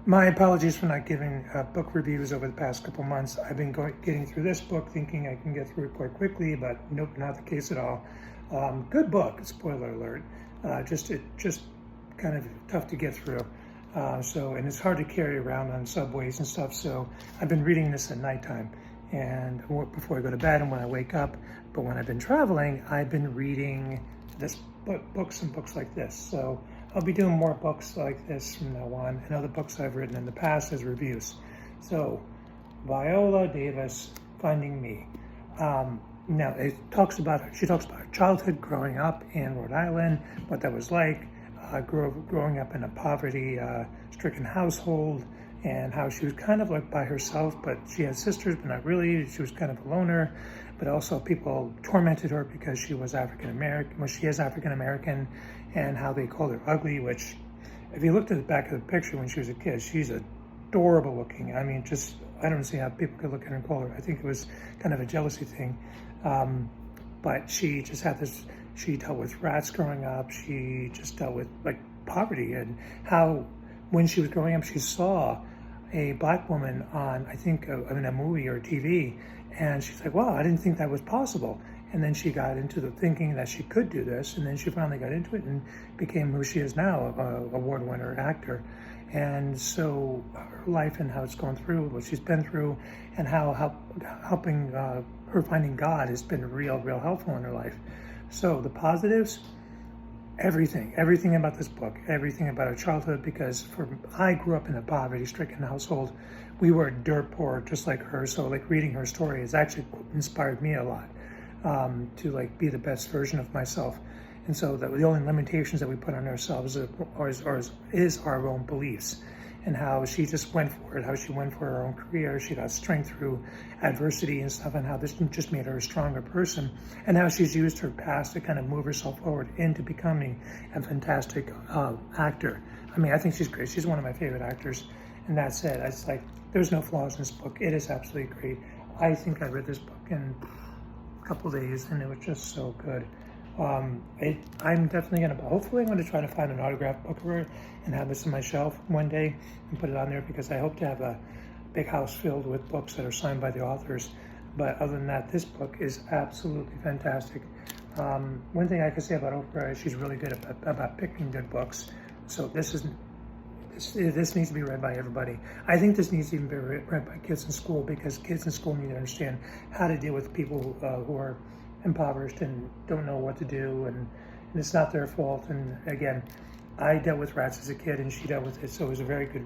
My apologies for not giving book reviews over the past couple months. I've been getting through this book thinking I can get through it quite quickly, but nope, not the case at all. Good book, spoiler alert. Just kind of tough to get through. And it's hard to carry around on subways and stuff. So I've been reading this at nighttime and before I go to bed and when I wake up. But when I've been traveling, I've been reading this books like this. So I'll be doing more books like this from now on, and other books I've written in the past as reviews. So, Viola Davis, Finding Me. Now, she talks about her childhood growing up in Rhode Island, what that was like, growing up in a poverty-stricken household, and how she was kind of like by herself, but she had sisters, but not really. She was kind of a loner, but also people tormented her because she was African American. Well, she is African American, and how they called her ugly. Which, if you looked at the back of the picture when she was a kid, she's adorable looking. I mean, just I don't see how people could look at her and call her. I think it was kind of a jealousy thing, but she just had this. She dealt with rats growing up. She just dealt with like poverty, and how when she was growing up, she saw a black woman on, I think, in a movie or TV, and she's like, wow, I didn't think that was possible. And then she got into the thinking that she could do this, and then she finally got into it and became who she is now, a award winner actor. And so her life and how it's gone through, what she's been through, and how helping her finding God has been real helpful in her life. So the positives, everything about this book, everything about her childhood, because I grew up in a poverty-stricken household. We were dirt poor, just like her. So like reading her story has actually inspired me a lot to like be the best version of myself. And so the only limitations that we put on ourselves is our own beliefs. And how she just went for it, how she went for her own career. She got strength through adversity and stuff, and how this just made her a stronger person. And how she's used her past to kind of move herself forward into becoming a fantastic actor. I mean, I think she's great. She's one of my favorite actors. And that said, it's like, there's no flaws in this book. It is absolutely great. I think I read this book in a couple days, and it was just so good. I'm definitely hopefully I'm going to try to find an autographed book of her and have this on my shelf one day and put it on there, because I hope to have a big house filled with books that are signed by the authors. But other than that, this book is absolutely fantastic. One thing I could say about Oprah is she's really good about picking good books. So this needs to be read by everybody. I think this needs to even be read by kids in school, because kids in school need to understand how to deal with people who are impoverished and don't know what to do, and it's not their fault. And again, I dealt with rats as a kid, and she dealt with it, so it was a very good